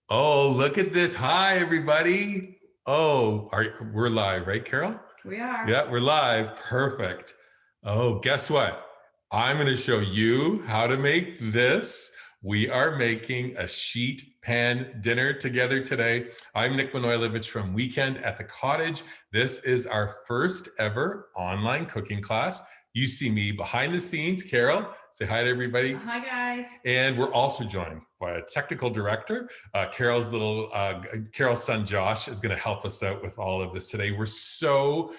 Oh, look at this. Hi, everybody. Oh, we're live, right, Carol? We are. Yeah, we're live. Perfect. Oh, guess what? I'm going to show you how to make this. We are making a sheet pan dinner together today. I'm Nick Manoilovich from Weekend at the Cottage. This is our first ever online cooking class. You see me behind the scenes. Carol, say hi to everybody. Hi, guys. And we're also joined by a technical director. Carol's son Josh is going to help us out with all of this today. We're so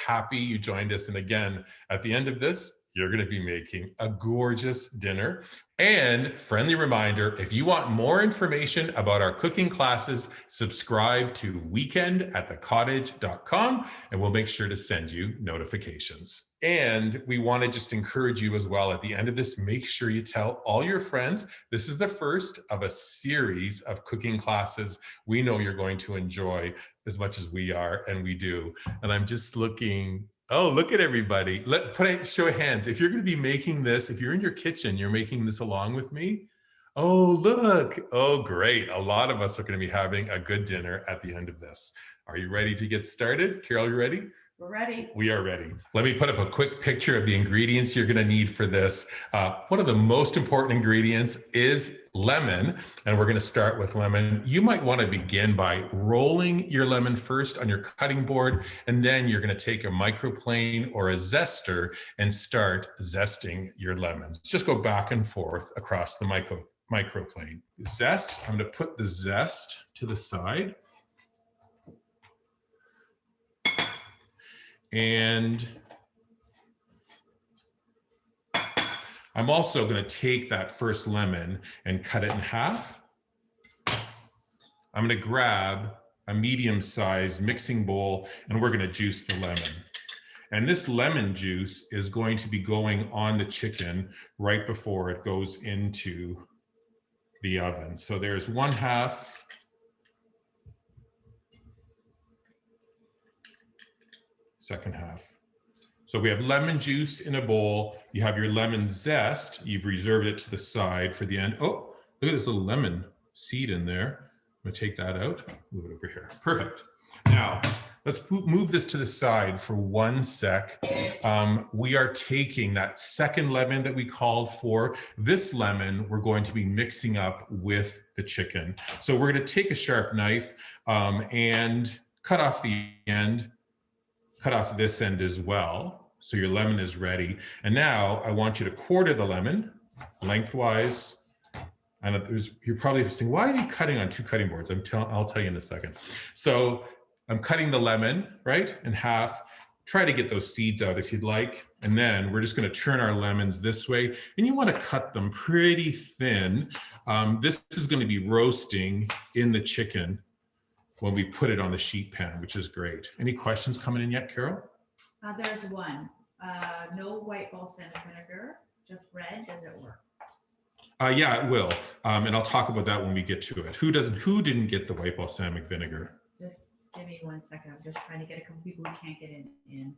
happy you joined us. And again, at the end of this, you're going to be making a gorgeous dinner. And friendly reminder, if you want more information about our cooking classes, subscribe to weekend@thecottage.com and we'll make sure to send you notifications. And we want to just encourage you as well at the end of this, make sure you tell all your friends. This is the first of a series of cooking classes we know you're going to enjoy as much as we are, and we do. And I'm just looking, oh, look at everybody. Show of hands. If you're going to be making this, if you're in your kitchen, you're making this along with me. Oh, look. Oh, great. A lot of us are going to be having a good dinner at the end of this. Are you ready to get started? Carol, you ready? We're ready. We are ready. Let me put up a quick picture of the ingredients you're going to need for this. One of the most important ingredients is lemon, and we're going to start with lemon. You might want to begin by rolling your lemon first on your cutting board, and then you're going to take a microplane or a zester and start zesting your lemons. Just go back and forth across the microplane. Zest, I'm going to put the zest to the side. And I'm also going to take that first lemon and cut it in half. I'm going to grab a medium-sized mixing bowl and we're going to juice the lemon. And this lemon juice is going to be going on the chicken right before it goes into the oven. So there's 1/2. Second half. So we have lemon juice in a bowl. You have your lemon zest. You've reserved it to the side for the end. Oh, look at this little lemon seed in there. I'm gonna take that out, move it over here. Perfect. Now, let's move this to the side for 1 sec. We are taking that second lemon that we called for. This lemon, we're going to be mixing up with the chicken. So we're gonna take a sharp knife and cut off the end. Cut off this end as well, so your lemon is ready. And now I want you to quarter the lemon lengthwise. And you're probably saying, why is he cutting on 2 cutting boards? I'll tell you in a second. So I'm cutting the lemon, right, in half. Try to get those seeds out if you'd like. And then we're just going to turn our lemons this way. And you want to cut them pretty thin. This is going to be roasting in the chicken when we put it on the sheet pan, which is great. Any questions coming in yet, Carol? There's one. No white balsamic vinegar, just red. Does it work? Yeah, it will. And I'll talk about that when we get to it. Who didn't get the white balsamic vinegar? Just give me 1 second. I'm just trying to get a couple people who can't get in.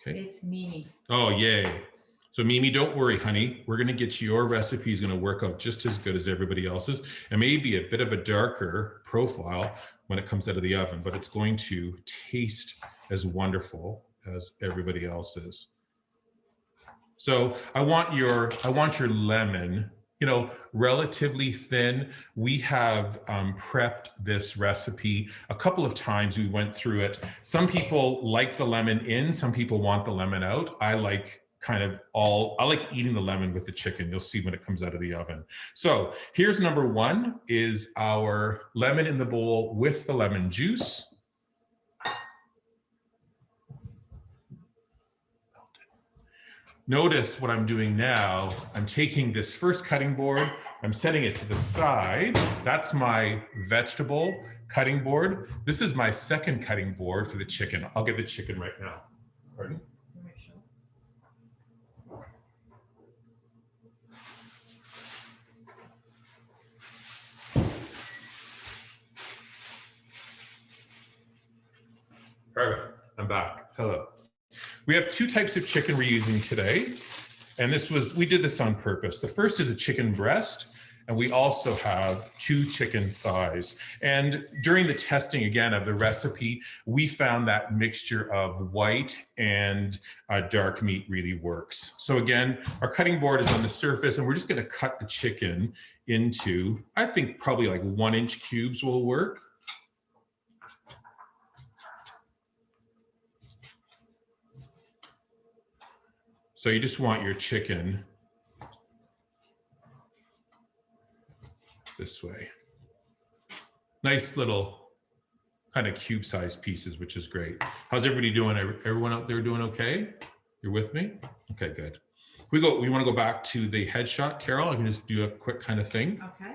Okay. It's Mimi. Oh, yay. So Mimi, don't worry, honey. We're going to get your recipe is going to work out just as good as everybody else's. It may be a bit of a darker profile when it comes out of the oven, but it's going to taste as wonderful as everybody else's. So I want your lemon, relatively thin. We have prepped this recipe a couple of times. We went through it. Some people like the lemon in, some people want the lemon out. I like eating the lemon with the chicken. You'll see when it comes out of the oven. So here's number 1 is our lemon in the bowl with the lemon juice. Notice what I'm doing now. I'm taking this first cutting board, I'm setting it to the side. That's my vegetable cutting board. This is my second cutting board for the chicken. I'll get the chicken right now. Pardon? Perfect. I'm back. Hello. We have 2 types of chicken we're using today. And we did this on purpose. The first is a chicken breast. And we also have 2 chicken thighs. And during the testing, again, of the recipe, we found that mixture of white and dark meat really works. So again, our cutting board is on the surface, and we're just gonna cut the chicken into, I think probably like 1-inch cubes will work. So you just want your chicken this way. Nice little kind of cube-sized pieces, which is great. How's everybody doing? Everyone out there doing okay? You're with me? Okay, good. We want to go back to the headshot, Carol. I can just do a quick kind of thing. Okay.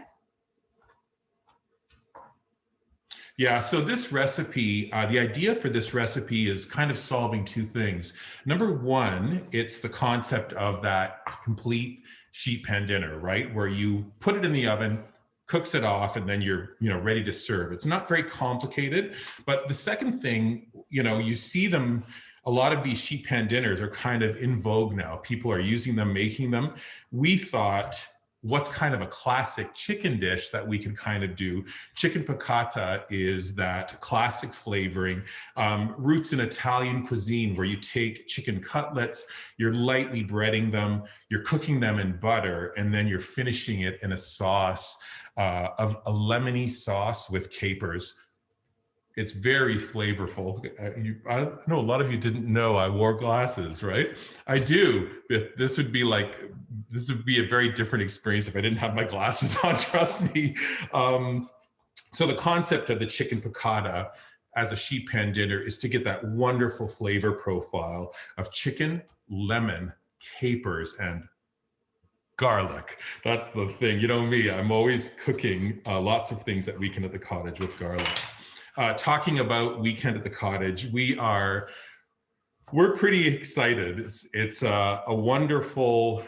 Yeah, so this recipe, the idea for this recipe is kind of solving 2 things. Number one, it's the concept of that complete sheet pan dinner, right? Where you put it in the oven, cooks it off, and then you're ready to serve. It's not very complicated. But the second thing, you see them, a lot of these sheet pan dinners are kind of in vogue now. People are using them, making them. We thought, what's kind of a classic chicken dish that we can kind of do? Chicken piccata is that classic flavoring, roots in Italian cuisine, where you take chicken cutlets, you're lightly breading them, you're cooking them in butter, and then you're finishing it in a sauce, of a lemony sauce with capers. It's very flavorful. I know a lot of you didn't know I wore glasses, right? I do. This would be a very different experience if I didn't have my glasses on, trust me. So the concept of the chicken piccata as a sheet pan dinner is to get that wonderful flavor profile of chicken, lemon, capers, and garlic. That's the thing. You know me, I'm always cooking lots of things at Weekend at the Cottage with garlic. Talking about Weekend at the Cottage, we're pretty excited. It's a wonderful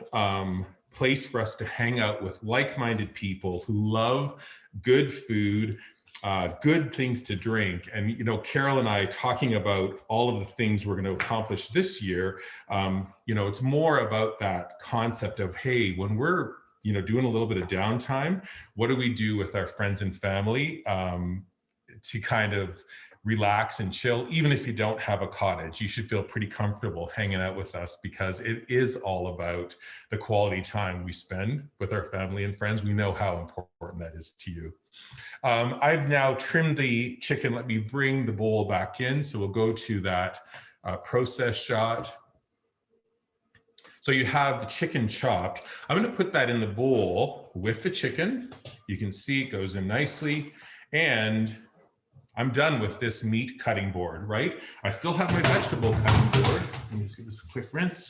place for us to hang out with like-minded people who love good food, good things to drink. And Carol and I talking about all of the things we're going to accomplish this year, it's more about that concept of, hey, when we're doing a little bit of downtime, what do we do with our friends and family to kind of relax and chill? Even if you don't have a cottage, you should feel pretty comfortable hanging out with us, because it is all about the quality time we spend with our family and friends. We know how important that is to you. I've now trimmed the chicken. Let me bring the bowl back in. So we'll go to that process shot. So you have the chicken chopped. I'm going to put that in the bowl with the chicken. You can see it goes in nicely. And I'm done with this meat cutting board, right? I still have my vegetable cutting board. Let me just give this a quick rinse.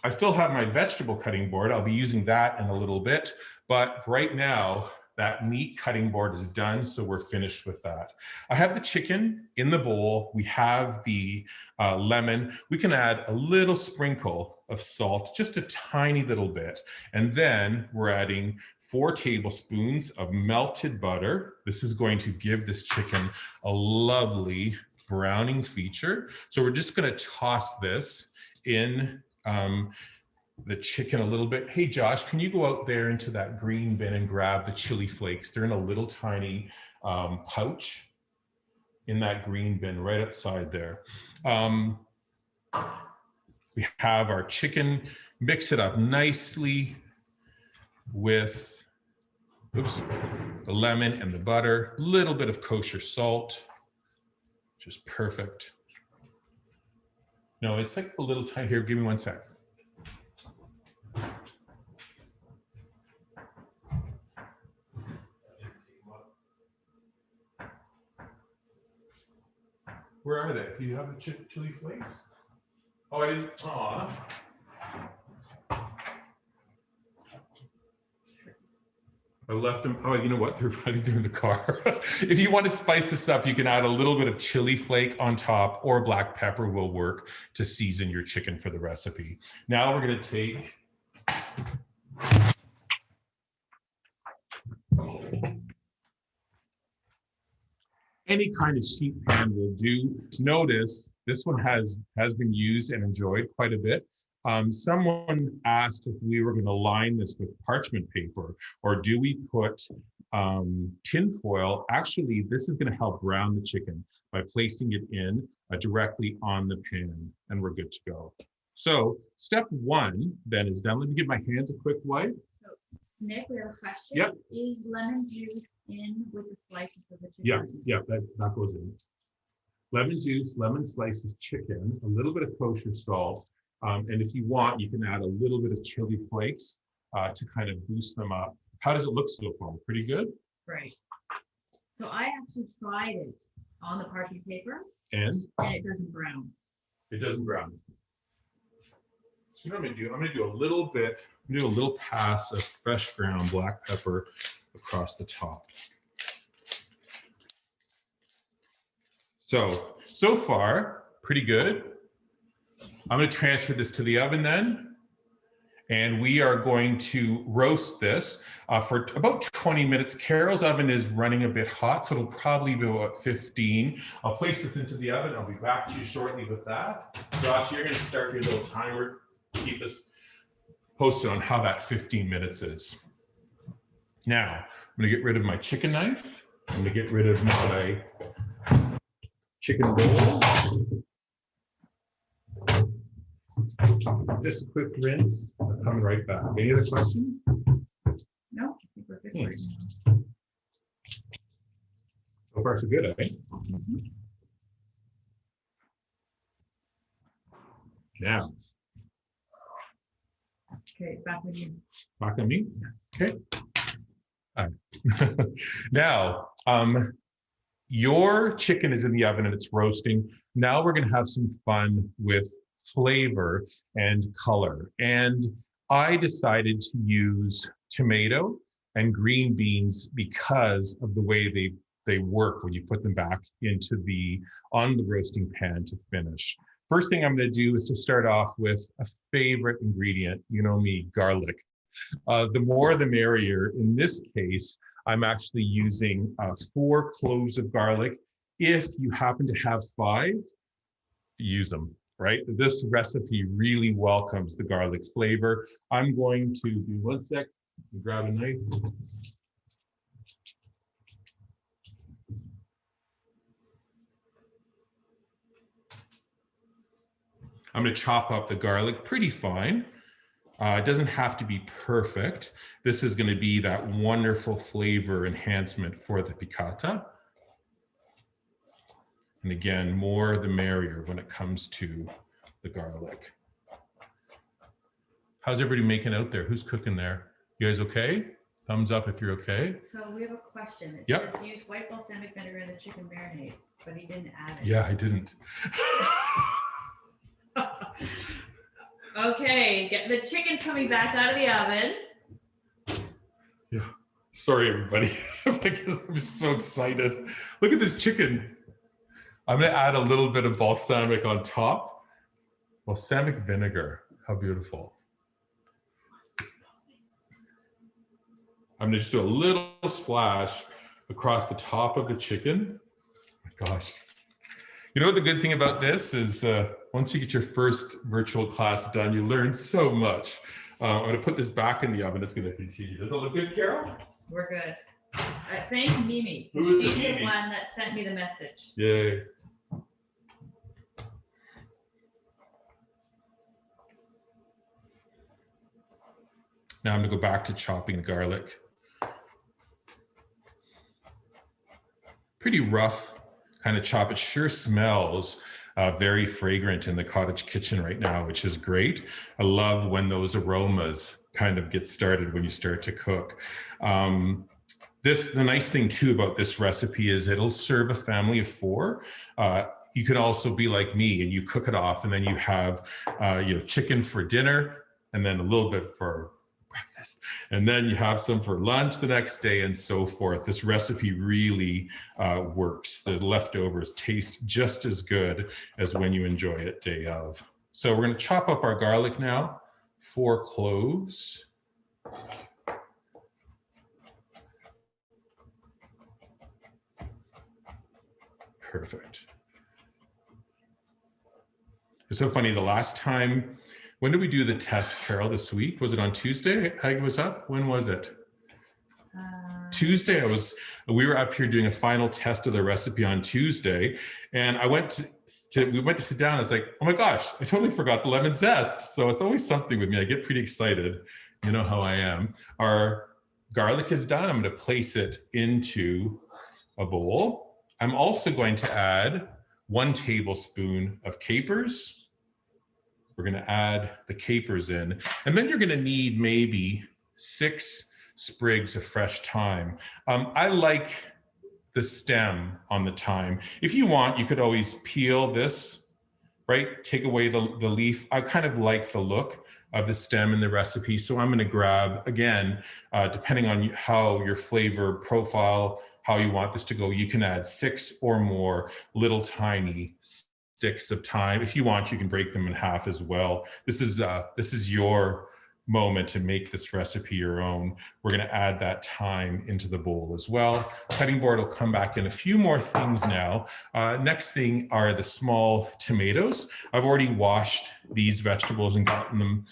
I still have my vegetable cutting board. I'll be using that in a little bit. But right now, that meat cutting board is done, so we're finished with that. I have the chicken in the bowl. We have the lemon. We can add a little sprinkle of salt, just a tiny little bit. And then we're adding 4 tablespoons of melted butter. This is going to give this chicken a lovely browning feature. So we're just going to toss this in the chicken a little bit. Hey, Josh, can you go out there into that green bin and grab the chili flakes? They're in a little tiny pouch in that green bin right outside there. We have our chicken, mix it up nicely with the lemon and the butter, a little bit of kosher salt, just perfect. No, it's like a little tiny, here, give me 1 sec. Where are they? Do you have the chili flakes? Oh, I didn't. Aw. I left them. Oh, you know what? I think they're in the car. If you want to spice this up, you can add a little bit of chili flake on top, or black pepper will work to season your chicken for the recipe. Now we're going to take any kind of sheet pan will do. Notice this one has been used and enjoyed quite a bit. Someone asked if we were going to line this with parchment paper, or do we put tin foil? Actually, this is going to help brown the chicken by placing it in directly on the pan, and we're good to go. So step one then is done. Let me give my hands a quick wipe. So, Nick, we have a question. Yep. Is lemon juice in with the slices of the chicken? Yeah, that goes in. Lemon juice, lemon slices, chicken, a little bit of kosher salt, and if you want, you can add a little bit of chili flakes to kind of boost them up. How does it look so far? Pretty good? Right. So I actually tried it on the parchment paper. And it doesn't brown. It doesn't brown. So what I'm gonna do, I'm gonna do a little bit, do a little pass of fresh ground black pepper across the top. So far, pretty good. I'm going to transfer this to the oven then, and we are going to roast this for about 20 minutes. Carol's oven is running a bit hot, so it'll probably be about 15. I'll place this into the oven. I'll be back to you shortly with that. Josh, you're going to start your little timer. Keep us posted on how that 15 minutes is. Now, I'm going to get rid of my chicken knife. I'm going to get rid of my chicken bowl. Just a quick rinse. I'm coming right back. Any other questions? No, I think we're good right now. So far, so good, I think. Now. Okay, back with you. Back on me? Okay. Now, your chicken is in the oven and it's roasting. Now we're going to have some fun with flavor and color. And I decided to use tomato and green beans because of the way they work when you put them back into on the roasting pan to finish. First thing I'm going to do is to start off with a favorite ingredient. You know me, garlic. The more the merrier. In this case, I'm actually using 4 cloves of garlic. If you happen to have 5, use them, right? This recipe really welcomes the garlic flavor. I'm going to do one sec, grab a knife. I'm going to chop up the garlic pretty fine. It doesn't have to be perfect. This is going to be that wonderful flavor enhancement for the piccata. And again, more the merrier when it comes to the garlic. How's everybody making out there? Who's cooking there? You guys okay? Thumbs up if you're okay. So we have a question. It says use white balsamic vinegar in the chicken marinade, but he didn't add it. Yeah, I didn't. Okay, get the chicken's coming back out of the oven. Yeah, sorry everybody. I'm so excited. Look at this chicken. I'm gonna add a little bit of balsamic on top. Balsamic vinegar, how beautiful. I'm gonna just do a little splash across the top of the chicken. Oh my gosh. You know what the good thing about this is once you get your first virtual class done, you learn so much. I'm going to put this back in the oven. It's going to continue. Does it look good, Carol? We're good. Thank Mimi. She's the one that sent me the message. Yay. Now I'm going to go back to chopping the garlic. Pretty rough kind of chop. It sure smells very fragrant in the cottage kitchen right now, which is great. I love when those aromas kind of get started when you start to cook. The nice thing too about this recipe is it'll serve a family of 4. You can also be like me and you cook it off and then you have chicken for dinner and then a little bit for breakfast, and then you have some for lunch the next day and so forth. This recipe really works. The leftovers taste just as good as when you enjoy it day of. So we're going to chop up our garlic now. 4 cloves. Perfect. It's so funny, the last time When did we do the test, Carol, this week? Was it on Tuesday? I was up? When was it? Tuesday. We were up here doing a final test of the recipe on Tuesday, and I went we went to sit down. I was like, oh my gosh, I totally forgot the lemon zest. So it's always something with me. I get pretty excited. You know how I am. Our garlic is done. I'm going to place it into a bowl. I'm also going to add 1 tablespoon of capers. We're going to add the capers in, and then you're going to need maybe 6 sprigs of fresh thyme. I like the stem on the thyme. If you want, you could always peel this, right? Take away the leaf. I kind of like the look of the stem in the recipe. So I'm going to grab, again, depending on how your flavor profile, how you want this to go, you can add 6 or more little tiny sticks of thyme. If you want, you can break them in half as well. This is your moment to make this recipe your own. We're going to add that thyme into the bowl as well. Cutting board will come back in. A few more things now. Next thing are the small tomatoes. I've already washed these vegetables and gotten them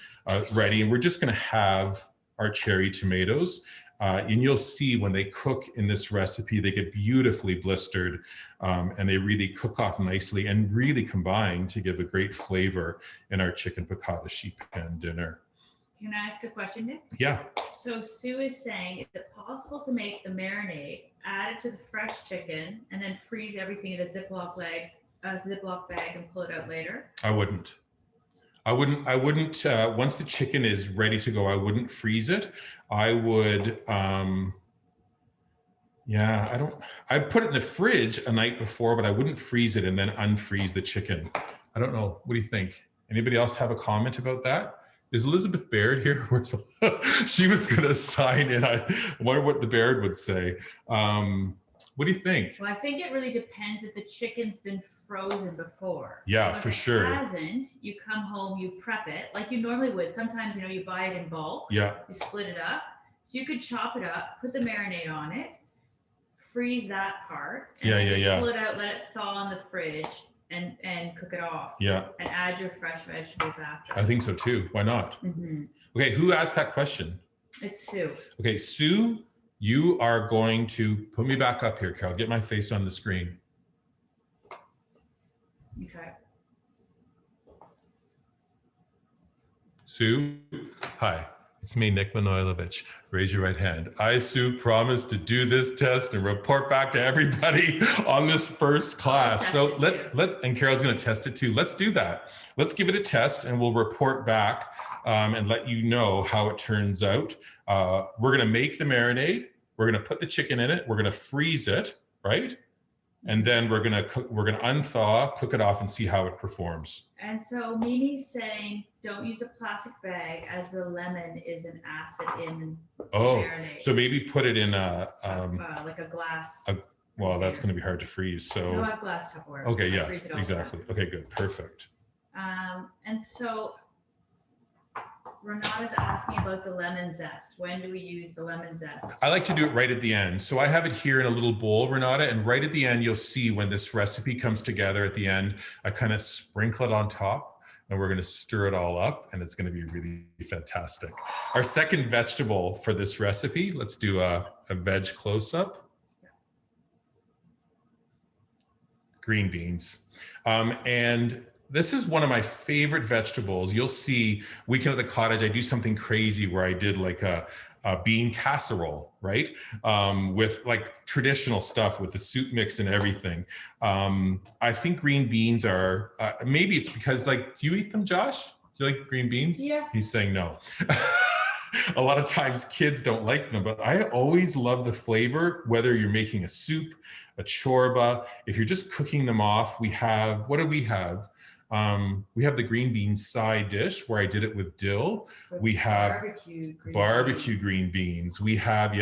ready, and we're just going to have our cherry tomatoes. And you'll see when they cook in this recipe, they get beautifully blistered, and they really cook off nicely and really combine to give a great flavor in our chicken piccata sheet pan dinner. Can I ask a question, Nick? Yeah. So Sue is saying, is it possible to make the marinade, add it to the fresh chicken, and then freeze everything in a Ziploc bag and pull it out later? I wouldn't. Once the chicken is ready to go, I wouldn't freeze it. I would, I'd put it in the fridge a night before, but I wouldn't freeze it and then unfreeze the chicken. I don't know. What do you think? Anybody else have a comment about that? Is Elizabeth Baird here? She was going to sign in. I wonder what the Baird would say. What do you think? Well, I think it really depends if the chicken's been frozen before. Yeah, so for sure. If it hasn't, you come home, you prep it like you normally would. Sometimes, you buy it in bulk. Yeah. You split it up. So you could chop it up, put the marinade on it, freeze that part. And pull it out, let it thaw in the fridge. And cook it off. Yeah. And add your fresh vegetables after. I think so too. Why not? Mm-hmm. Okay, who asked that question? It's Sue. Okay, Sue, you are going to put me back up here, Carol. Get my face on the screen. Okay. Sue, hi. It's me, Nick Manojlovic. Raise your right hand. I, Sue, promise to do this test and report back to everybody on this first class. So and Carol's going to test it too. Let's do that. Let's give it a test and we'll report back and let you know how it turns out. We're going to make the marinade. We're going to put the chicken in it. We're going to freeze it, right? And then we're going to unthaw, cook it off, and see how it performs. And so Mimi's saying, don't use a plastic bag as the lemon is an acid in marinade. So maybe put it in like a glass. Well, that's going to be hard to freeze. So no, I have glass Tupperware. Okay, yeah, exactly. Okay, good, perfect. And so Renata's asking about the lemon zest. When do we use the lemon zest? I like to do it right at the end. So I have it here in a little bowl, Renata, and right at the end, you'll see when this recipe comes together at the end, I kind of sprinkle it on top and we're going to stir it all up and it's going to be really fantastic. Our second vegetable for this recipe, let's do a veg close-up. Green beans. And this is one of my favorite vegetables. You'll see Weekend at the Cottage, I do something crazy where I did like a bean casserole, right? With like traditional stuff with the soup mix and everything. I think green beans are, maybe it's because do you eat them, Josh? Do you like green beans? Yeah. He's saying no. A lot of times kids don't like them, but I always love the flavor, whether you're making a soup, a chorba. If you're just cooking them off, we have, what do we have? We have the green beans side dish where I did it with dill. We have barbecue green beans. We have,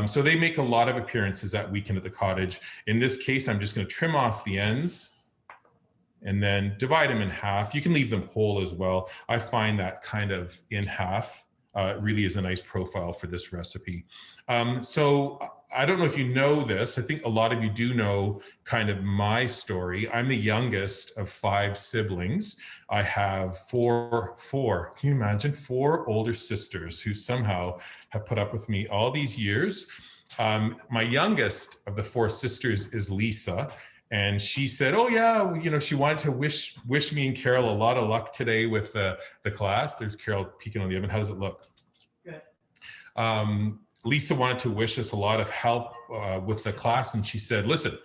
so they make a lot of appearances at Weekend at the Cottage. In this case, I'm just going to trim off the ends and then divide them in half. You can leave them whole as well. I find that kind of in half really is a nice profile for this recipe. So I don't know if you know this. I think a lot of you do know kind of my story. I'm the youngest of 5 siblings. I have four, can you imagine? 4 older sisters who somehow have put up with me all these years. My youngest of the 4 sisters is Lisa. And she said, oh yeah, you know, she wanted to wish me and Carol a lot of luck today with the class. There's Carol peeking on the oven. How does it look? Good. Lisa wanted to wish us a lot of help with the class. And she said, listen,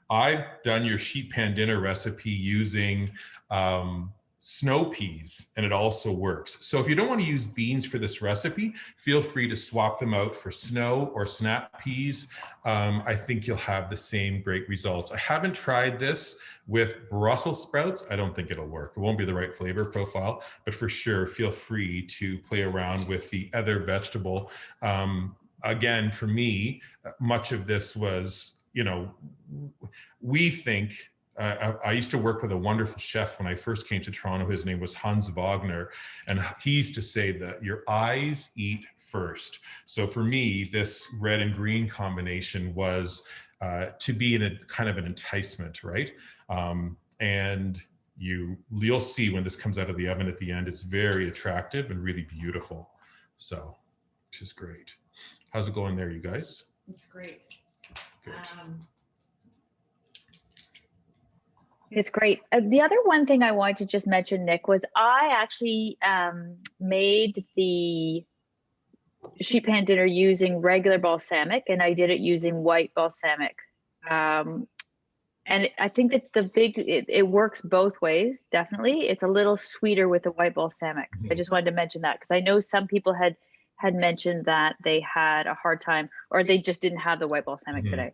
I've done your sheet pan dinner recipe using snow peas, and it also works. So if you don't want to use beans for this recipe, feel free to swap them out for snow or snap peas. I think you'll have the same great results. I haven't tried this with Brussels sprouts. I don't think it'll work. It won't be the right flavor profile, but for sure, feel free to play around with the other vegetable. Again, for me, much of this was, you know, we think, I used to work with a wonderful chef when I first came to Toronto. His name was Hans Wagner, and he used to say that your eyes eat first. So for me, this red and green combination was to be in a kind of an enticement, right? And you'll see when this comes out of the oven at the end, it's very attractive and really beautiful. So, which is great. How's it going there, you guys? It's great. Good. It's great. The other one thing I wanted to just mention, Nick, was I actually made the sheet pan dinner using regular balsamic, and I did it using white balsamic. And I think it's it works both ways, definitely. It's a little sweeter with the white balsamic. I just wanted to mention that because I know some people had mentioned that they had a hard time or they just didn't have the white balsamic today.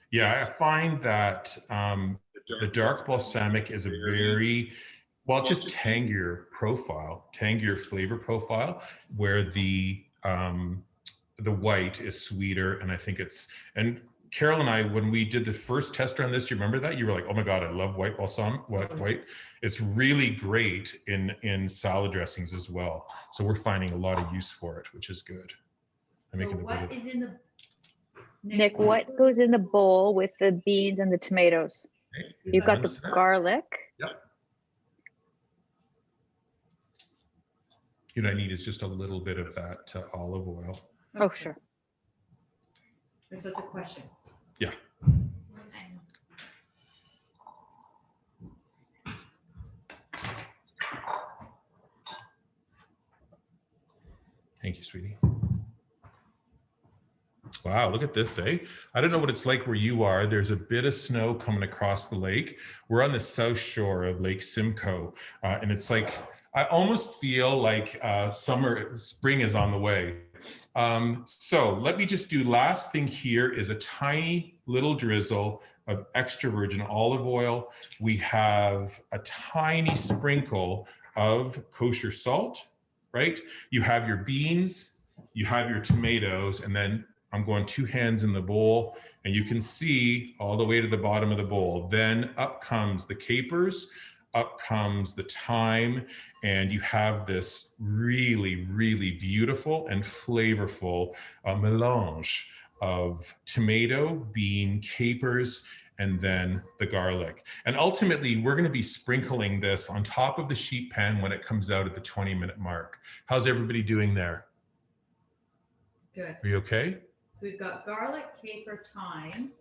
Yeah, I find that the dark balsamic is a very, well, just tangier flavor profile, where the white is sweeter. And I think and Carol and I, when we did the first test on this, do you remember that? You were like, oh my God, I love white balsamic, white. It's really great in salad dressings as well. So we're finding a lot of use for it, which is good. Nick, what goes in the bowl with the beans and the tomatoes? Okay, you've got the garlic. Yep. What I need is just a little bit of that olive oil. Oh, sure. So it's a question. Yeah. Thank you, sweetie. Wow, look at this, eh? I don't know what it's like where you are. There's a bit of snow coming across the lake. We're on the south shore of Lake Simcoe, and it's like, I almost feel like spring is on the way. So let me just do, last thing here is a tiny little drizzle of extra virgin olive oil. We have a tiny sprinkle of kosher salt, right? You have your beans, you have your tomatoes, and then I'm going 2 hands in the bowl, and you can see all the way to the bottom of the bowl. Then up comes the capers, up comes the thyme, and you have this really, really beautiful and flavorful melange of tomato, bean, capers, and then the garlic. And ultimately, we're gonna be sprinkling this on top of the sheet pan when it comes out at the 20-minute mark. How's everybody doing there? Good. Are you okay? So we've got garlic, caper, thyme,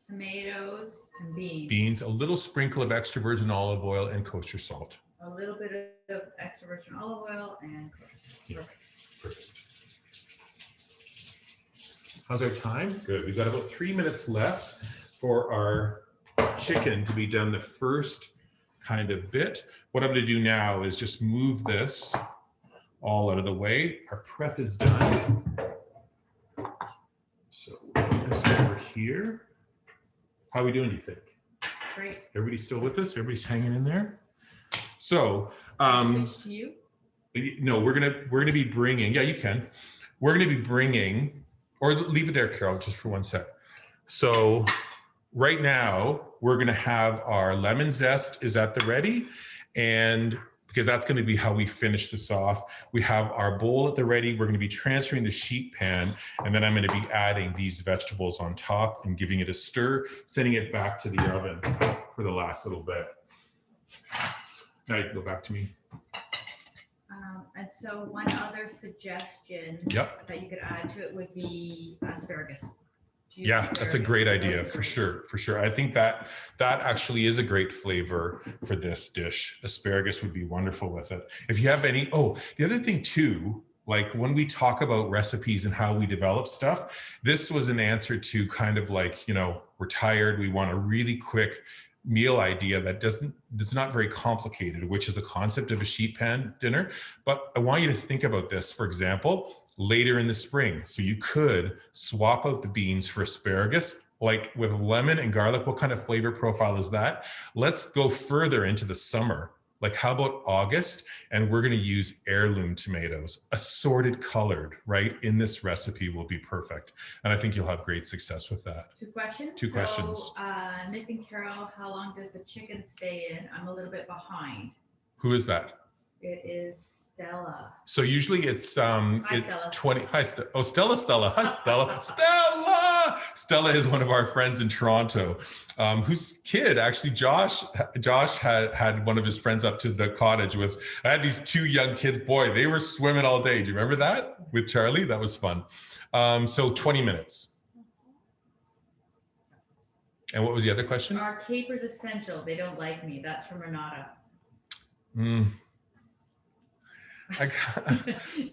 tomatoes, and beans. Beans, a little sprinkle of extra virgin olive oil and kosher salt. A little bit of extra virgin olive oil and kosher. Yeah. Perfect. How's our time? Good. We've got about 3 minutes left for our chicken to be done the first kind of bit. What I'm going to do now is just move this all out of the way. Our prep is done. So put this over here. How are we doing, do you think? Great. Everybody's still with us? Everybody's hanging in there? So, switch to you? No, we're gonna be bringing, yeah, you can. We're gonna be bringing, or leave it there, Carol, just for 1 sec. So right now, we're gonna have our lemon zest is at the ready, and because that's going to be how we finish this off. We have our bowl at the ready. We're going to be transferring the sheet pan, and then I'm going to be adding these vegetables on top and giving it a stir, sending it back to the oven for the last little bit. Now you can go back to me. And so one other suggestion that you could add to it would be asparagus. Yeah, that's a great idea for sure. For sure. I think that actually is a great flavor for this dish. Asparagus would be wonderful with it. If you have any, the other thing too, like when we talk about recipes and how we develop stuff, this was an answer to kind of like, we're tired, we want a really quick meal idea that's not very complicated, which is the concept of a sheet pan dinner. But I want you to think about this, for example, later in the spring. So you could swap out the beans for asparagus, like with lemon and garlic. What kind of flavor profile is that? Let's go further into the summer. Like how about August? And we're going to use heirloom tomatoes, assorted colored, right? In this recipe will be perfect. And I think you'll have great success with that. Two questions. Nick and Carol, how long does the chicken stay in? I'm a little bit behind. Who is that? It is Stella. So usually it's Stella. 20. Hi, Stella. Oh, Stella. Hi, Stella. Stella. Stella is one of our friends in Toronto, whose kid actually Josh had one of his friends up to the cottage with. I had these two young kids. Boy, they were swimming all day. Do you remember that with Charlie? That was fun. So 20 minutes. And what was the other question? Are capers essential? They don't like me. That's from Renata.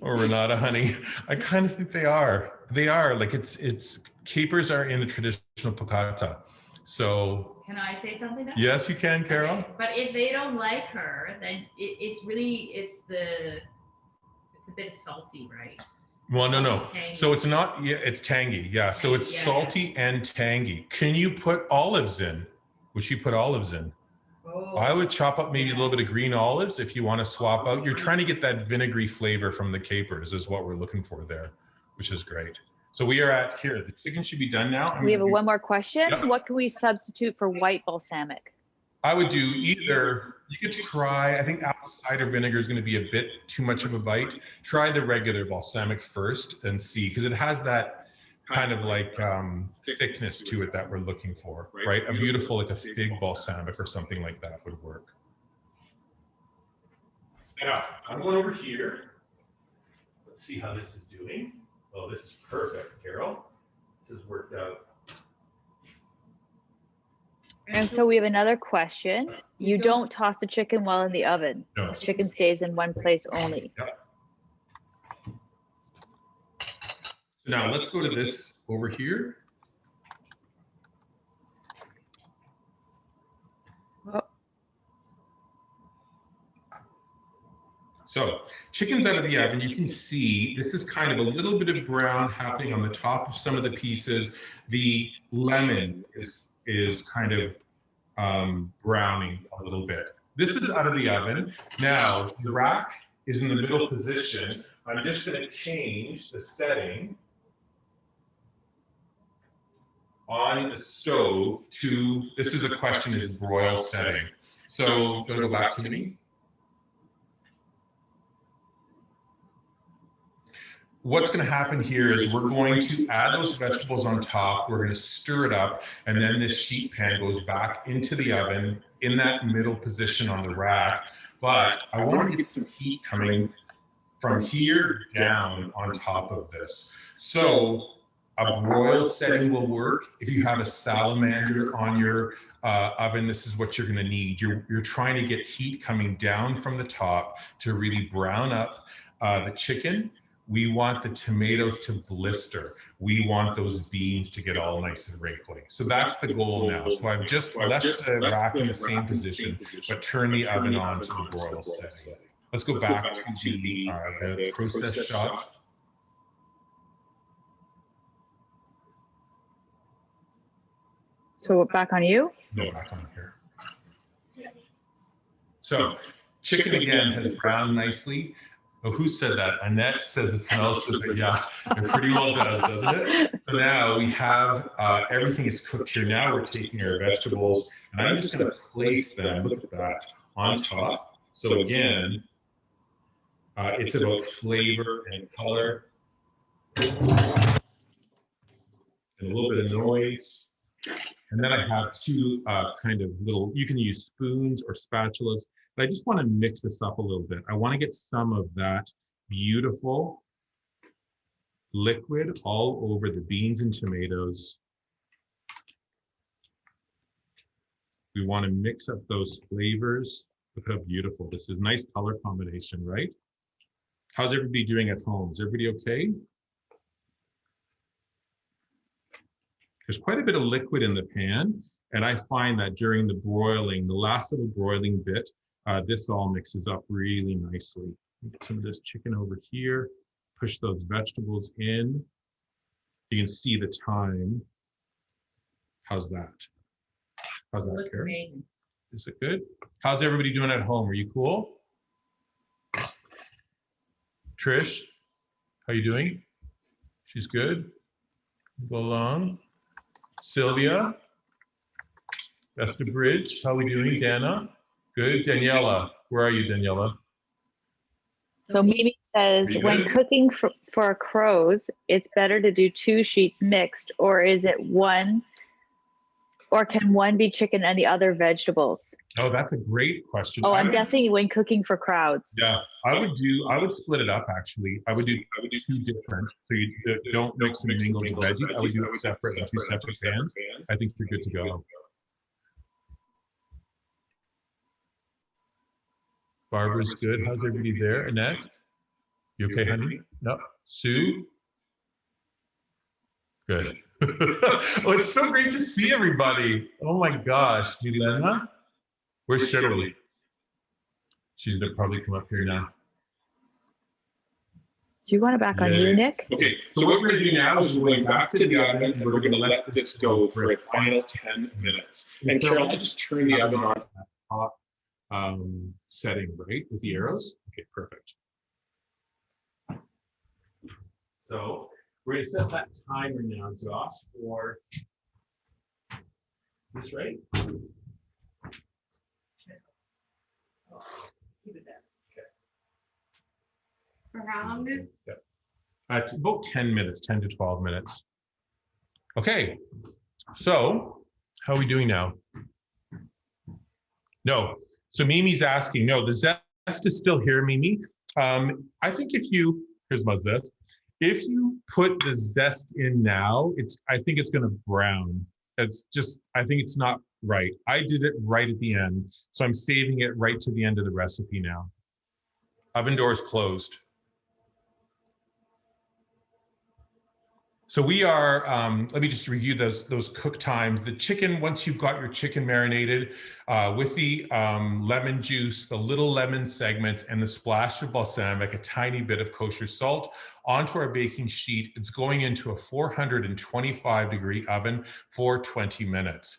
Or Renata, honey, I kind of think they are. They are like it's capers are in the traditional piccata. So can I say something now? Yes, you can, Carol. Okay. But if they don't like her, then it's a bit salty, right? Well, no. So it's not. Yeah, it's tangy. Yeah. So it's salty and tangy. Can you put olives in? Would she put olives in? I would chop up maybe a little bit of green olives if you want to swap out. You're trying to get that vinegary flavor from the capers is what we're looking for there, which is great. So we are at here. The chicken should be done now. We have one more question. Yep. What can we substitute for white balsamic? I would do either, you could try, I think apple cider vinegar is going to be a bit too much of a bite. Try the regular balsamic first and see, because it has that kind of like thickness to it that we're looking for, right? A beautiful, like a fig balsamic or something like that would work. Now, I'm going over here. Let's see how this is doing. Oh, this is perfect, Carol. This has worked out. And so we have another question. You don't toss the chicken while in the oven. No. The chicken stays in one place only. Yep. Now let's go to this over here. So chicken's out of the oven. You can see this is kind of a little bit of brown happening on the top of some of the pieces. The lemon is kind of browning a little bit. This is out of the oven. Now the rack is in the middle position. I'm just going to change the setting on the stove to, this is a question, is broil setting. So going to go back to me. What's going to happen here is we're going to add those vegetables on top. We're going to stir it up, and then this sheet pan goes back into the oven in that middle position on the rack. But I want to get some heat coming from here down on top of this. So a broil setting will work. If you have a salamander on your oven, this is what you're going to need. You're trying to get heat coming down from the top to really brown up the chicken. We want the tomatoes to blister. We want those beans to get all nice and wrinkly. So that's the goal now. So I've just left the rack in the same position, but turn the oven on to the broil setting. Let's go back to the process shot. So back on you? No, back on here. So chicken again has browned nicely. Oh, who said that? Annette says it smells so good. Yeah, it pretty well does, doesn't it? So now we have, everything is cooked here. Now we're taking our vegetables, and I'm just going to place them, look at that, on top. So again, it's about flavor and color and a little bit of noise. And then I have two kind of little, you can use spoons or spatulas, but I just want to mix this up a little bit. I want to get some of that beautiful liquid all over the beans and tomatoes. We want to mix up those flavors. Look how beautiful this is. Nice color combination, right? How's everybody doing at home? Is everybody okay? There's quite a bit of liquid in the pan, and I find that during the broiling, the last little broiling bit, this all mixes up really nicely. Get some of this chicken over here, push those vegetables in. You can see the time. How's that? How's that, Looks Karen? amazing. Is it good? How's everybody doing at home? Are you cool? Trish, how you doing? She's good. Go along. Sylvia, that's the bridge. How are we doing? Dana, good. Daniela, where are you, Daniela? So Mimi says, when cooking for crows, it's better to do 2 sheets mixed, or is it one, or can one be chicken and the other vegetables? Oh, that's a great question. Oh, I'm guessing when cooking for crowds. Yeah, I would split it up actually. I would do 2 different, so you don't mix and mingle the veggies. I would do it separate in 2 separate pans. I think you're good to go. Barbara's good. How's everybody there? Annette? You okay, honey? No. Sue? Good. Oh, it's so great to see everybody. Oh my gosh. Milena? Where's Shirley? She's gonna probably come up here now. Do you want it back on you, Nick? Okay, so what we're gonna do now is we're going back to the oven and we're gonna let this go for a final 10 minutes. And Carol, I just turn the oven on at that top setting, right, with the arrows? Okay, perfect. So we're gonna set that timer now, Josh, for this, right? Keep it there. Okay. For how long, dude? It's about 10 minutes, 10 to 12 minutes. Okay, so how are we doing now? No, so Mimi's asking, no, the zest is still here, Mimi. I think here's my zest. If you put the zest in now, I think it's gonna brown. I think it's not right. I did it right at the end, so I'm saving it right to the end of the recipe now. Oven doors closed. So we are, let me just review those cook times. The chicken, once you've got your chicken marinated with the lemon juice, the little lemon segments, and the splash of balsamic, a tiny bit of kosher salt, onto our baking sheet, it's going into a 425-degree oven for 20 minutes.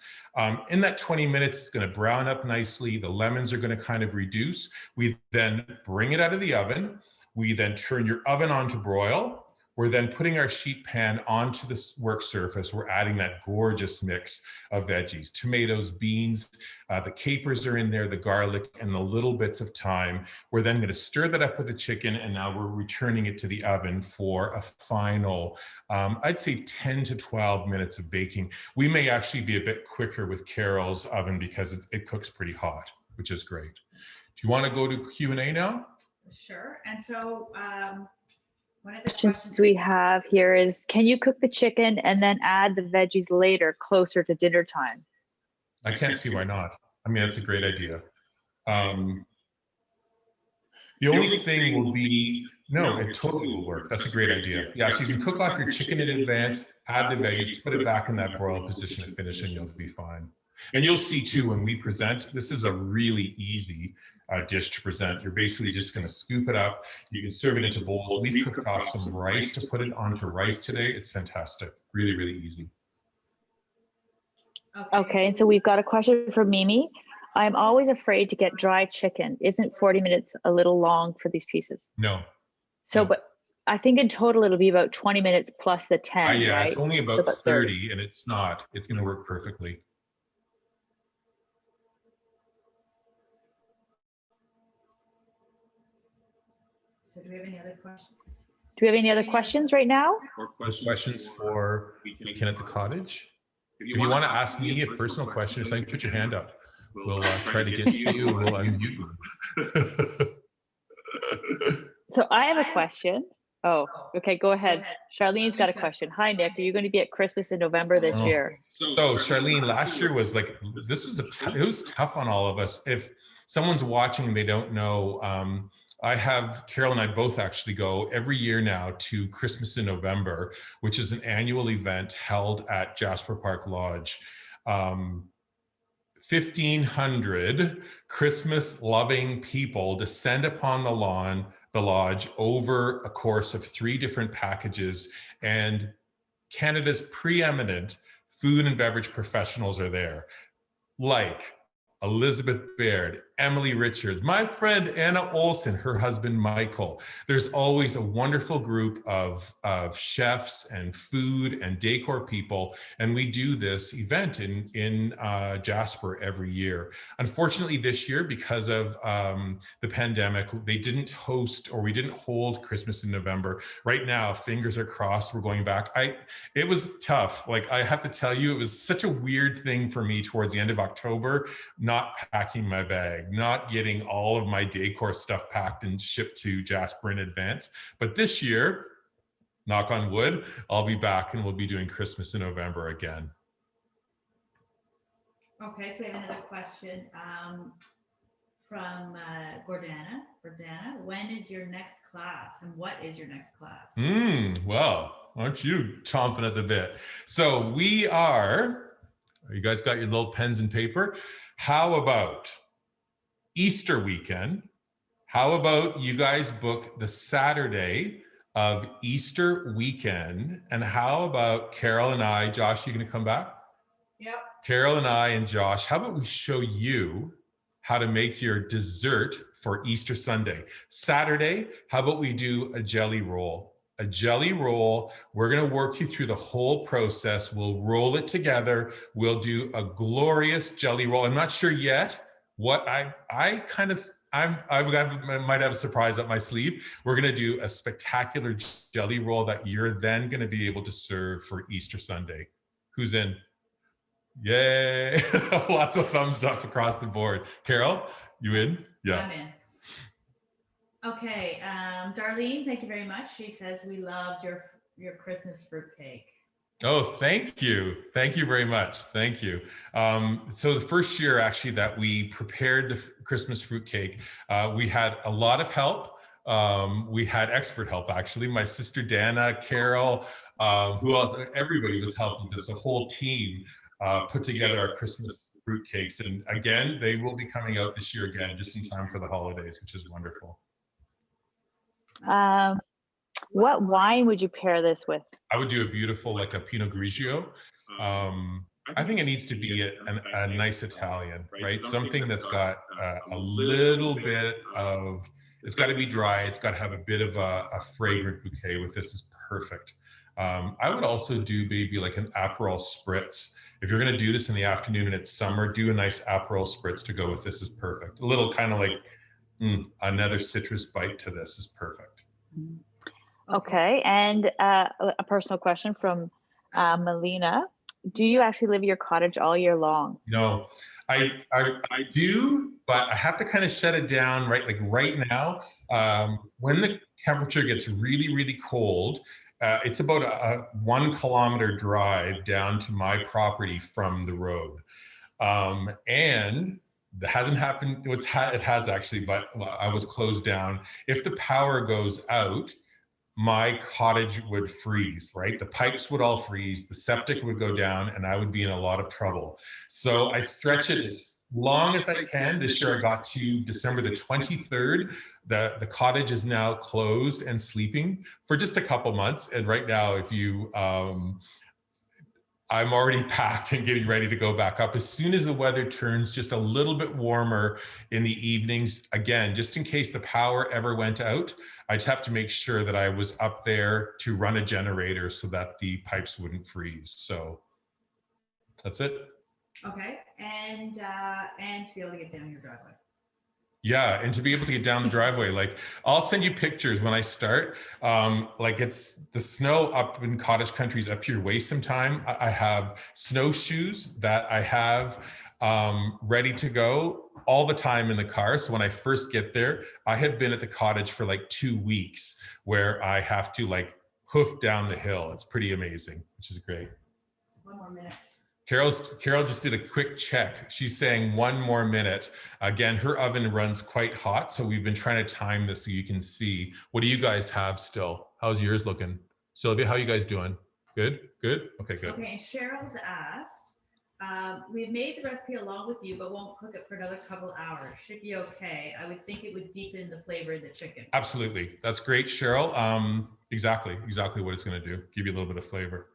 In that 20 minutes, it's going to brown up nicely. The lemons are going to kind of reduce. We then bring it out of the oven. We then turn your oven on to broil. We're then putting our sheet pan onto the work surface. We're adding that gorgeous mix of veggies, tomatoes, beans, the capers are in there, the garlic, and the little bits of thyme. We're then going to stir that up with the chicken, and now we're returning it to the oven for a final, I'd say 10 to 12 minutes of baking. We may actually be a bit quicker with Carol's oven because it cooks pretty hot, which is great. Do you want to go to Q&A now? Sure. And so, one of the questions we have here is, can you cook the chicken and then add the veggies later, closer to dinner time? I can't see why not. I mean, that's a great idea. The only thing will be, no, it totally will work. That's a great idea. Yeah, so you can cook off your chicken in advance, add the veggies, put it back in that broiled position to finish, and you'll be fine. And you'll see too, when we present, this is a really easy dish to present. You're basically just going to scoop it up. You can serve it into bowls. We've cooked off some rice to put it onto rice today. It's fantastic. Really, really easy. Okay, and so we've got a question from Mimi. I'm always afraid to get dry chicken. Isn't 40 minutes a little long for these pieces? No. So, no. But I think in total it'll be about 20 minutes plus the 10, yeah, right? It's only about 30, and it's not. It's going to work perfectly. So do we have any other questions? Do we have any other questions right now? Or questions for Weekend at the Cottage? If you want to ask me a personal question or something, put your hand up. We'll try to get to you. We'll unmute you. So I have a question. Oh, okay, go ahead. Charlene's got a question. Hi, Nick. Are you going to be at Christmas in November this year? So Charlene, last year was like, this was it was tough on all of us. If someone's watching and they don't know, Carol and I both actually go every year now to Christmas in November, which is an annual event held at Jasper Park Lodge. 1,500 Christmas-loving people descend upon the lodge over a course of 3 different packages, and Canada's preeminent food and beverage professionals are there, like Elizabeth Baird, Emily Richards, my friend Anna Olson, her husband Michael. There's always a wonderful group of chefs and food and decor people, and we do this event in Jasper every year. Unfortunately, this year, because of the pandemic, they didn't host, or we didn't hold Christmas in November. Right now, fingers are crossed, we're going back. It was tough. Like, I have to tell you, it was such a weird thing for me towards the end of October, not packing my bag, not getting all of my decor stuff packed and shipped to Jasper in advance. But this year, knock on wood, I'll be back and we'll be doing Christmas in November again. Okay, so we have another question from Gordana. Gordana, when is your next class, and what is your next class? Well, aren't you chomping at the bit? So you guys got your little pens and paper? How about Easter weekend? How about you guys book the Saturday of Easter weekend? And how about Carol and I, Josh, you gonna come back? Yep. Carol and I and Josh, how about we show you how to make your dessert for Easter Sunday? Saturday, how about we do a jelly roll? A jelly roll, we're gonna work you through the whole process. We'll roll it together. We'll do a glorious jelly roll. I'm not sure yet what I might have a surprise up my sleeve. We're gonna do a spectacular jelly roll that you're then gonna be able to serve for Easter Sunday. Who's in? Yay! Lots of thumbs up across the board. Carol, you in? Yeah. I'm in. Okay, Darlene, thank you very much. She says we loved your Christmas fruitcake. Oh, thank you. Thank you very much. Thank you. So the first year actually that we prepared the Christmas fruitcake, we had a lot of help. We had expert help actually. My sister Dana, Carol, who else? Everybody was helping us. The whole team put together our Christmas fruitcakes, and again, they will be coming out this year again, just in time for the holidays, which is wonderful. What wine would you pair this with? I would do a beautiful, like a Pinot Grigio. I think it needs to be a nice Italian, right? Something that's got a little bit of, it's got to be dry. It's got to have a bit of a fragrant bouquet with this is perfect. I would also do maybe like an Aperol Spritz. If you're going to do this in the afternoon and it's summer, do a nice Aperol Spritz to go with this is perfect. A little kind of like another citrus bite to this is perfect. Okay, and a personal question from Melina. Do you actually live your cottage all year long? No, I do, but I have to kind of shut it down, right? Like right now, when the temperature gets really, really cold, it's about a 1 kilometer drive down to my property from the road. And that hasn't happened. It has actually, but I was closed down. If the power goes out, my cottage would freeze, right? The pipes would all freeze, the septic would go down, and I would be in a lot of trouble. So I stretch it as long as I can. This year I got to December the 23rd. The cottage is now closed and sleeping for just a couple months. And right now, if you, I'm already packed and getting ready to go back up. As soon as the weather turns just a little bit warmer in the evenings, again, just in case the power ever went out, I'd have to make sure that I was up there to run a generator so that the pipes wouldn't freeze. So that's it. Okay, and to be able to get down your driveway. Yeah, and to be able to get down the driveway, like I'll send you pictures when I start. Like it's the snow up in cottage country's up to your waist sometime. I have snowshoes that I have ready to go all the time in the car. So when I first get there, I have been at the cottage for like 2 weeks where I have to like hoof down the hill. It's pretty amazing, which is great. 1 more minute. Carol just did a quick check. She's saying 1 more minute. Again, her oven runs quite hot, so we've been trying to time this so you can see. What do you guys have still? How's yours looking? Sylvia, how are you guys doing? Good? Good? Okay, good. Okay, and Cheryl's asked, we've made the recipe along with you, but won't cook it for another couple hours. Should be okay. I would think it would deepen the flavor of the chicken. Absolutely. That's great, Cheryl. Exactly what it's going to do. Give you a little bit of flavor.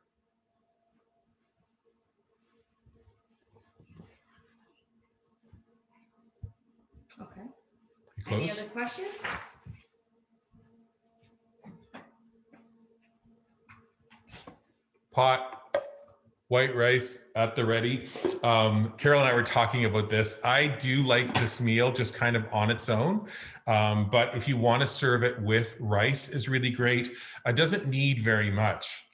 Okay. Close. Any other questions? Pot, white rice at the ready. Carol and I were talking about this. I do like this meal just kind of on its own. But if you want to serve it with rice is really great. It doesn't need very much.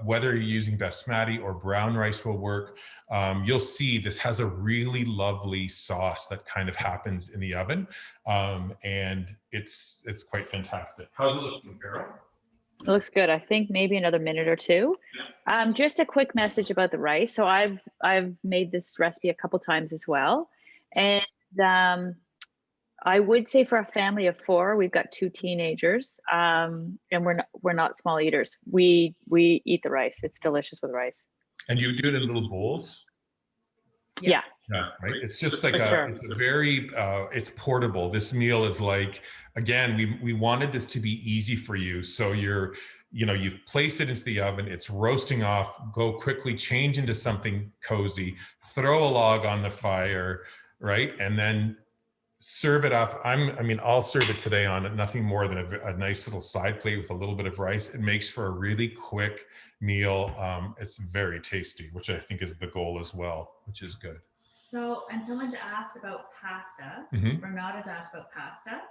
Whether you're using basmati or brown rice will work. You'll see this has a really lovely sauce that kind of happens in the oven. And it's quite fantastic. How's it looking, Carol? It looks good. I think maybe another minute or two. Just a quick message about the rice. So I've made this recipe a couple times as well. And I would say for a family of 4, we've got 2 teenagers, and we're not small eaters. We eat the rice. It's delicious with rice. And you do it in little bowls? Yeah. Yeah, right. It's just like it's a very, it's portable. This meal is like, again, we wanted this to be easy for you. So you've placed it into the oven, it's roasting off, go quickly, change into something cozy, throw a log on the fire, right? And then serve it up. I'll serve it today on nothing more than a nice little side plate with a little bit of rice. It makes for a really quick meal. It's very tasty, which I think is the goal as well, which is good. So, and someone's asked about pasta. Mm-hmm. Renata's asked about pasta.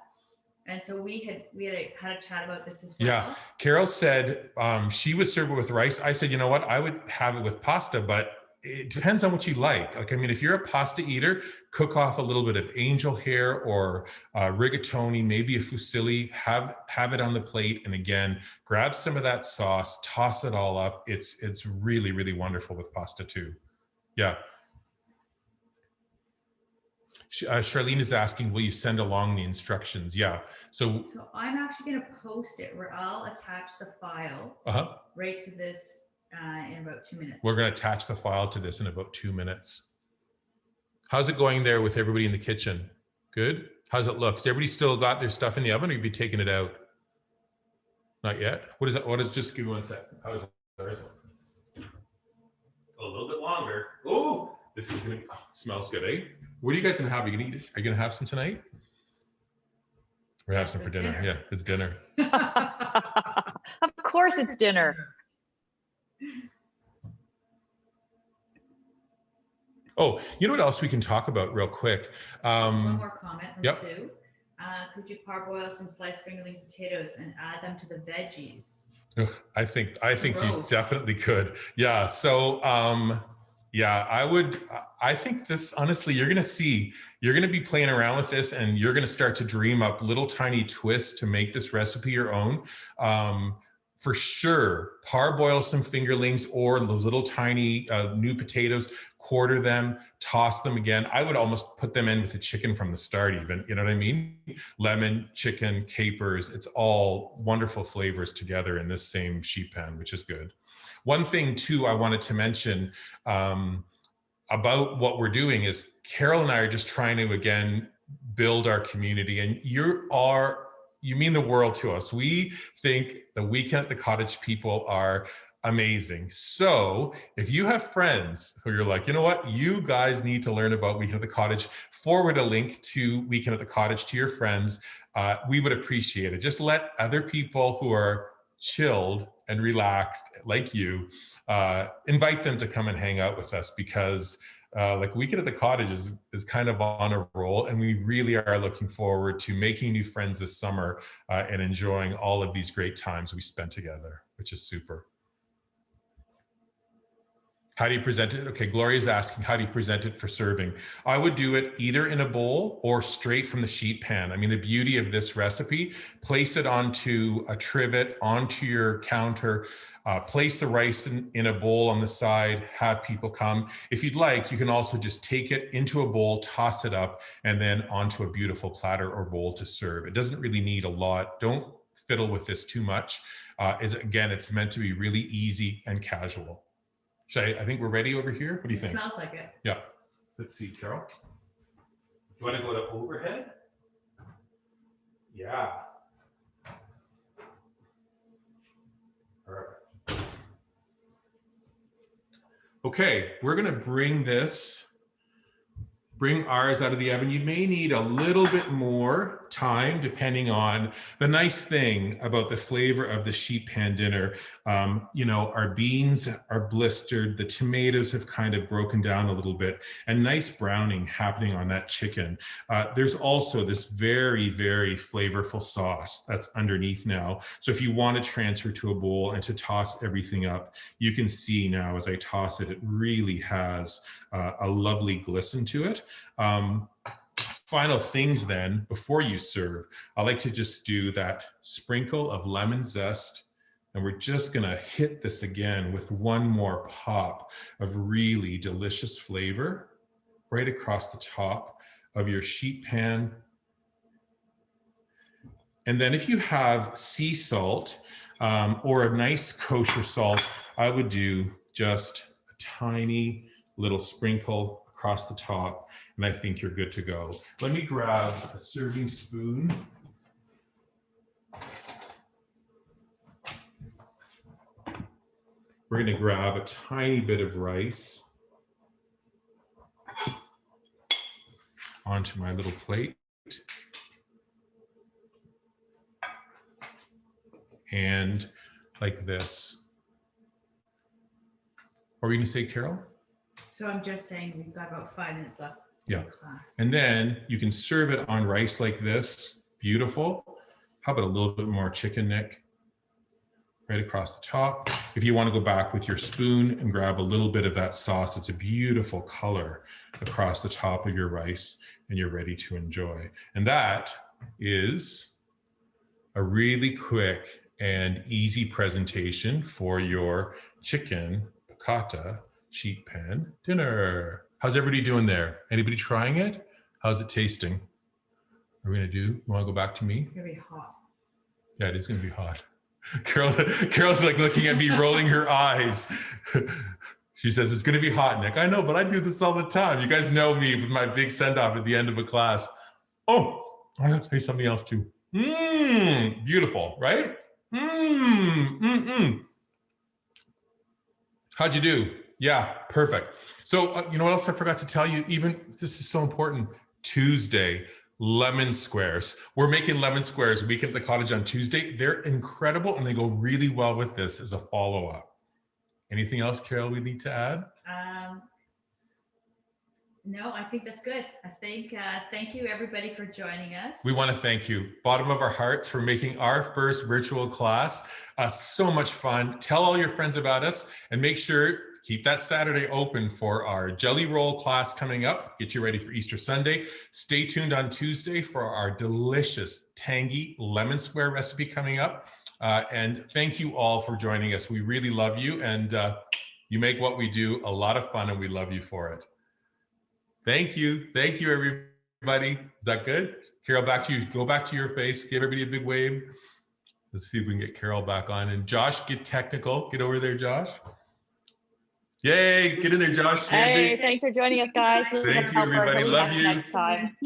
And so we had a chat about this as well. Yeah, Carol said she would serve it with rice. I said, you know what, I would have it with pasta, but it depends on what you like. Like, I mean, if you're a pasta eater, cook off a little bit of angel hair or rigatoni, maybe a fusilli, have it on the plate. And again, grab some of that sauce, toss it all up. It's really, really wonderful with pasta too. Yeah. Charlene is asking, will you send along the instructions? Yeah. So I'm actually going to post it where I'll attach the file right to this in about 2 minutes. We're going to attach the file to this in about 2 minutes. How's it going there with everybody in the kitchen? Good? How's it look? Has everybody still got their stuff in the oven, or you be taking it out? Not yet? What is it? Just give me 1 second. How is it? A little bit longer. Oh, this is going to smells good, eh? What are you guys going to have? Are you going to eat it? Are you going to have some tonight? We're having some for dinner. Yeah, it's dinner. Of course it's dinner. Oh, you know what else we can talk about real quick? One more comment from Sue. Could you parboil some sliced fingerling potatoes and add them to the veggies? Ugh, I think you definitely could. Yeah. So yeah, I think this, honestly, you're going to be playing around with this, and you're going to start to dream up little tiny twists to make this recipe your own. For sure, parboil some fingerlings or those little tiny new potatoes, quarter them, toss them again. I would almost put them in with the chicken from the start even, you know what I mean? Lemon, chicken, capers, it's all wonderful flavors together in this same sheet pan, which is good. One thing too I wanted to mention about what we're doing is Carol and I are just trying to, again, build our community, and you mean the world to us. We think the Weekend at the Cottage people are amazing. So if you have friends who you're like, you know what, you guys need to learn about Weekend at the Cottage, forward a link to Weekend at the Cottage to your friends. We would appreciate it. Just let other people who are chilled and relaxed like you, invite them to come and hang out with us, because like Weekend at the Cottage is kind of on a roll, and we really are looking forward to making new friends this summer and enjoying all of these great times we spent together, which is super. How do you present it? Okay, Gloria's asking, how do you present it for serving? I would do it either in a bowl or straight from the sheet pan. I mean, the beauty of this recipe, place it onto a trivet, onto your counter, place the rice in a bowl on the side, have people come. If you'd like, you can also just take it into a bowl, toss it up, and then onto a beautiful platter or bowl to serve. It doesn't really need a lot. Don't fiddle with this too much. Again, it's meant to be really easy and casual. I think we're ready over here. What do you think? It smells like it. Yeah. Let's see, Carol. Do you want to go to overhead? Yeah. Perfect. Okay, we're going to bring ours out of the oven. You may need a little bit more time depending on the nice thing about the flavor of the sheet pan dinner. You know, our beans are blistered, the tomatoes have kind of broken down a little bit, and nice browning happening on that chicken. There's also this very, very flavorful sauce that's underneath now. So if you want to transfer to a bowl and to toss everything up, you can see now as I toss it, it really has a lovely glisten to it. Final things then, before you serve, I like to just do that sprinkle of lemon zest, and we're just gonna hit this again with one more pop of really delicious flavor right across the top of your sheet pan. And then if you have sea salt or a nice kosher salt, I would do just a tiny little sprinkle across the top, and I think you're good to go. Let me grab a serving spoon. We're going to grab a tiny bit of rice onto my little plate. And like this. What were you going to say, Carol? So I'm just saying we've got about 5 minutes left. Yeah. And then you can serve it on rice like this. Beautiful. How about a little bit more chicken, Nick? Right across the top. If you want to go back with your spoon and grab a little bit of that sauce, it's a beautiful color across the top of your rice, and you're ready to enjoy. And that is a really quick and easy presentation for your chicken piccata sheet pan dinner. How's everybody doing there? Anybody trying it? How's it tasting? Are we gonna do, you wanna go back to me? It's gonna be hot. Yeah, it is gonna be hot. Carol's like looking at me, rolling her eyes. She says, it's gonna be hot, Nick. I know, but I do this all the time. You guys know me with my big send-off at the end of a class. Oh, I gotta tell you something else too. Beautiful, right? How'd you do? Yeah, perfect. So you know what else I forgot to tell you? Even this is so important. Tuesday, lemon squares. We're making lemon squares Weekend at the Cottage on Tuesday. They're incredible, and they go really well with this as a follow-up. Anything else, Carol, we need to add? No, I think that's good. I think, thank you everybody for joining us. We want to thank you, bottom of our hearts, for making our first virtual class so much fun. Tell all your friends about us, and make sure, keep that Saturday open for our jelly roll class coming up. Get you ready for Easter Sunday. Stay tuned on Tuesday for our delicious, tangy lemon square recipe coming up. And thank you all for joining us. We really love you, and you make what we do a lot of fun, and we love you for it. Thank you. Thank you, everybody. Is that good? Carol, back to you. Go back to your face. Give everybody a big wave. Let's see if we can get Carol back on. And Josh, get technical. Get over there, Josh. Yay. Get in there, Josh. Hey, thanks for joining us, guys. Thank you, everybody. Love you. Next time.